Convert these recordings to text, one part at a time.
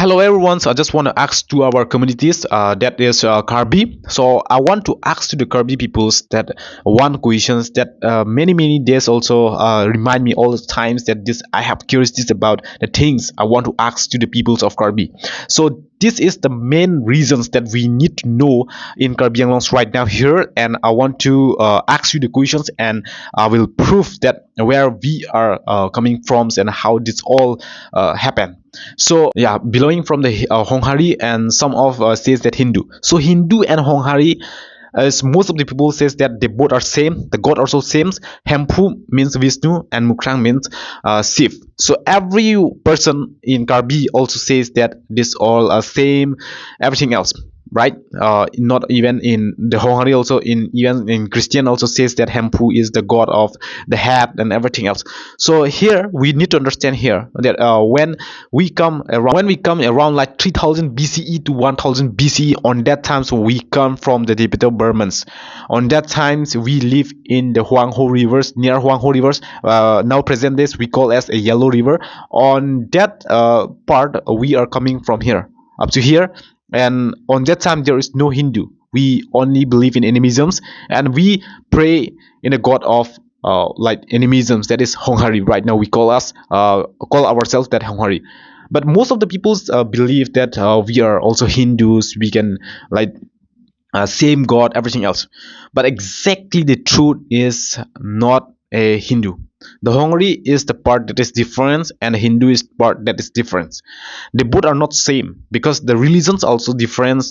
Hello everyone, so I just want to ask to our communities, that is Karbi. So I want to ask to the Karbi peoples that one questions that many days also remind me all the times that this I have curiosities about the things I want to ask to the peoples of Karbi. So this is the main reasons that we need to know in Karbi Anglongs right now here, and I want to ask you the questions, and I will prove that where we are coming from and how this all happened. So yeah, belonging from the Honghari, and some of says that Hindu. So Hindu and Honghari, as most of the people says that they both are same. The god also same. Hempu means Vishnu and Mukrang means Shiv. So every person in Karbi also says that this all are same. Everything else, right? Not even in the Honghari, also in even in Christian also says that Hempu is the god of the head and everything else. So here we need to understand here that when we come around like 3000 BCE to 1000 BCE, on that times we come from the Tibetan Burmans. On that times we live in the Huangho rivers, near Huangho rivers. Now present days we call as a Yellow River. On that part we are coming from here up to here, and on that time there is no Hindu. We only believe in animisms, and we pray in a god of like animisms, that is Honghari. Right now we call ourselves that Honghari, but most of the people believe that we are also Hindus. We can like same god, everything else, but exactly the truth is not a Hindu. The Hongri is the part that is different, and the Hindu is part that is different. They both are not same because the religions also different.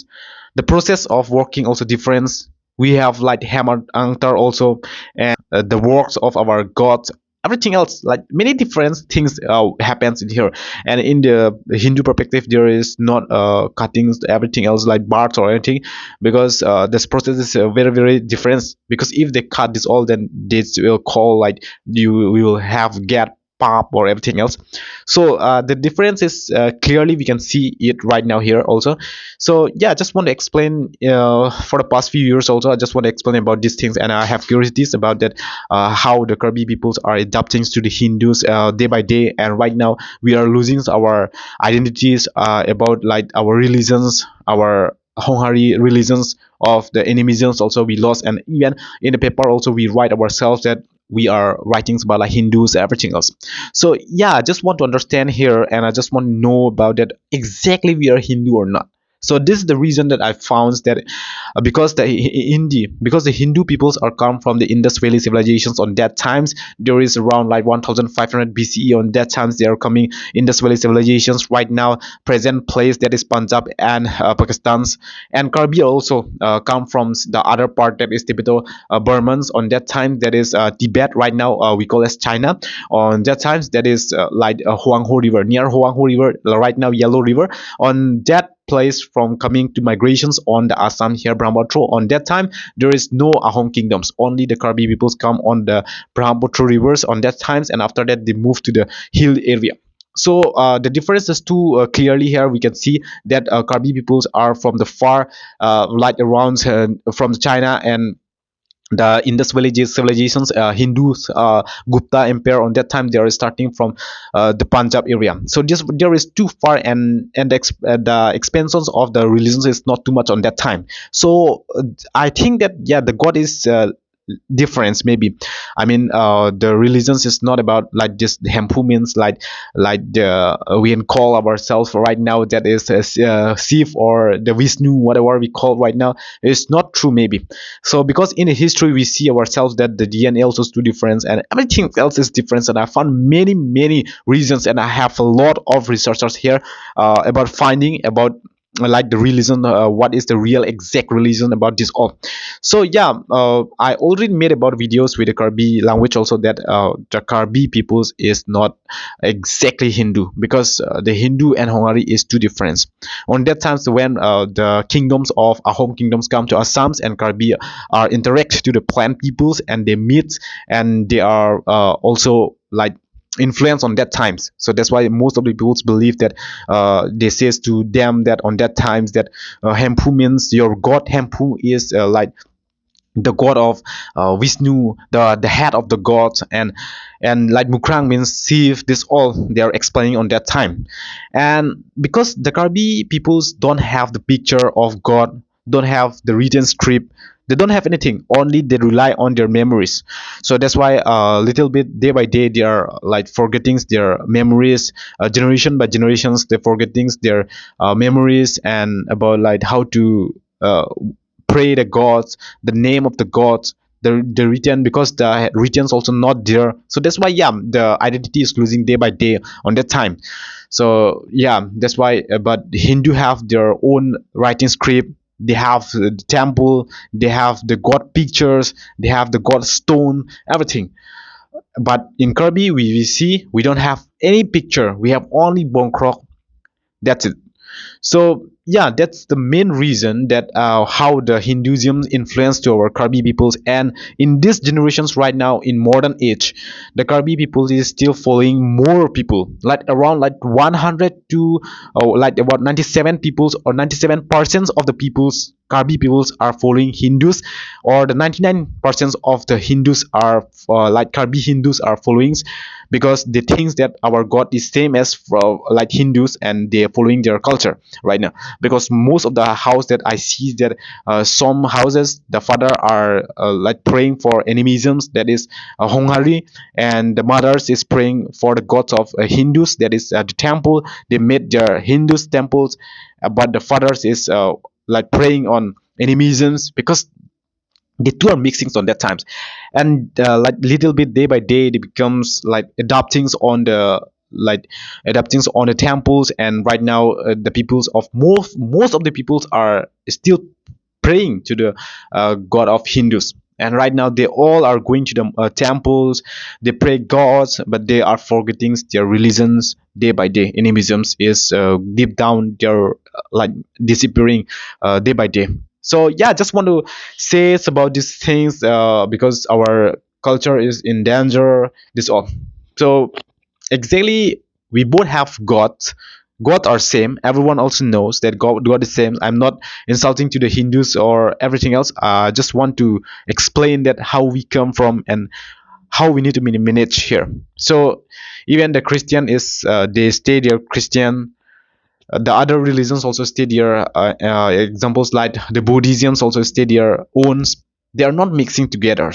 The process of working also different. We have like hammer altar also, and the works of our gods, everything else, like many different things happens in here. And in the Hindu perspective there is not cuttings, everything else like birds or anything, because this process is very different. Because if they cut this all, then this will call like you will have get pop or everything else. So the difference is clearly we can see it right now here also. So yeah, I just want to explain for the past few years also, I just want to explain about these things, and I have curiosities about that, how the Karbi peoples are adapting to the Hindus day by day. And right now we are losing our identities about like our religions, our Honghari religions of the animisms also we lost. And even in the paper also we write ourselves that we are writings about like Hindus, everything else. So yeah, I just want to understand here, and I just want to know about that exactly we are Hindu or not. So this is the reason that I found that because the Hindu peoples are come from the Indus Valley civilizations. On that times there is around like 1500 BCE. On that times they are coming Indus Valley civilizations. Right now present place that is Punjab and Pakistan's, and Karbi also come from the other part that is Tibeto Burmans. On that time that is Tibet. Right now we call as China. On that times that is like Huangho River, near Huangho River, right now Yellow River. On that place from coming to migrations on the Assam here Brahmaputra. On that time there is no Ahom kingdoms, only the Karbi peoples come on the Brahmaputra rivers on that times, and after that they move to the hill area. So the difference is too clearly here we can see that Karbi peoples are from the far like around from China and the Indus Valley civilizations. Hindus, Gupta Empire, on that time they are starting from the Punjab area. So this there is too far, and the expansions of the religions is not too much on that time. So I think that yeah, the god is difference maybe. I mean the religions is not about like this Hempu means like the we can call ourselves right now that is Shiv or the Vishnu, whatever we call right now. It's not true maybe. So because in the history we see ourselves that the DNA also is too different, and everything else is different, and I found many reasons, and I have a lot of researchers here about finding about like the religion, what is the real exact religion about this all. So yeah, I already made about videos with the Karbi language also, that the Karbi peoples is not exactly Hindu, because the Hindu and Hongari is two different. On that times when the kingdoms of Ahom kingdoms come to Assams, and Karbi are interact to the plant peoples, and they meet, and they are also like influence on that times. So that's why most of the people believe that they says to them that on that times that Hempu means your god Hempu is like the god of Vishnu, the head of the gods, and like Mukrang means Shiv. This all they are explaining on that time, and because the Karbi peoples don't have the picture of God, don't have the written script, they don't have anything. Only they rely on their memories. So that's why little bit day by day they are like forgetting their memories. Generation by generations they forgetting their memories and about like how to pray the gods, the name of the gods, the written, because the written's also not there. So that's why yeah, the identity is losing day by day on that time. So yeah, that's why. But Hindu have their own writing script. They have the temple. They have the god pictures. They have the god stone. Everything. But in Kirby, we see we don't have any picture. We have only bone crock. That's it. So yeah, that's the main reason that how the Hinduism influenced to our Karbi peoples, and in these generations right now in modern age, the Karbi people is still following more people, like around like 100 to like about 97 peoples or 97% of the peoples, Karbi peoples, are following Hindus, or the 99% of the Hindus are like Karbi Hindus are following, because they think that our god is same as like Hindus, and they are following their culture right now. Because most of the house that I see, that some houses the father are like praying for animisms, that is Hongari, and the mothers is praying for the gods of Hindus, that is the temple. They made their Hindus temples, but the fathers is like praying on animisms, because the two are mixing on that times. And like little bit day by day it becomes like adopting on the like adapting on the temples. And right now the peoples of most of the peoples are still praying to the god of Hindus. And right now they all are going to the temples, they pray gods, but they are forgetting their religions day by day. Animisms is deep down they're like disappearing day by day. So yeah, just want to say it's about these things because our culture is in danger, this all. So exactly, we both have gods. God are same. Everyone also knows that God is same. I'm not insulting to the Hindus or everything else. I just want to explain that how we come from and how we need to manage here. So even the Christian is they stay there Christian. The other religions also stay their examples like the Buddhisms also stay their own. They are not mixing together.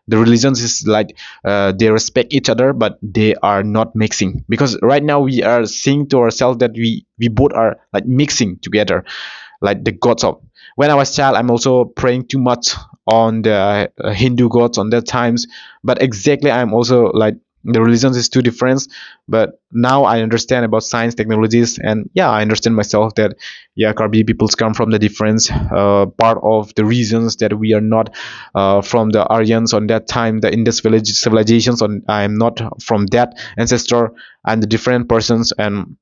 The religions is like they respect each other, but they are not mixing, because right now we are seeing to ourselves that we both are like mixing together, like the gods of. When I was child, I'm also praying too much on the Hindu gods on that times, but exactly I'm also like the religions is too different. But now I understand about science technologies, and yeah, I understand myself that yeah, Karbi peoples come from the different part of the reasons that we are not from the Aryans on that time, the Indus village civilizations. On I'm not from that ancestor, and the different persons. And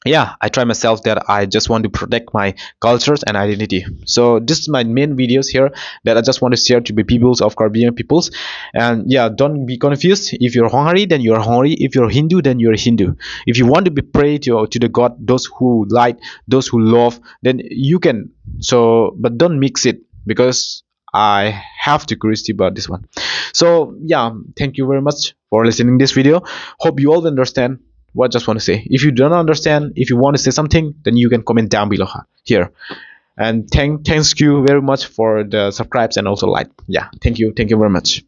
yeah, I try myself that I just want to protect my cultures and identity. So this is my main videos here that I just want to share to the peoples of Caribbean peoples. And yeah, don't be confused. If you're Hongari, then you're Hongari. If you're Hindu, then you're Hindu. If you want to be pray to the god, those who like, those who love, then you can. So but don't mix it, because I have to curiosity about this one. So yeah, thank you very much for listening this video. Hope you all understand what I just want to say. If you don't understand, if you want to say something, then you can comment down below here. And thanks you very much for the subscribes and also like. Yeah, thank you very much.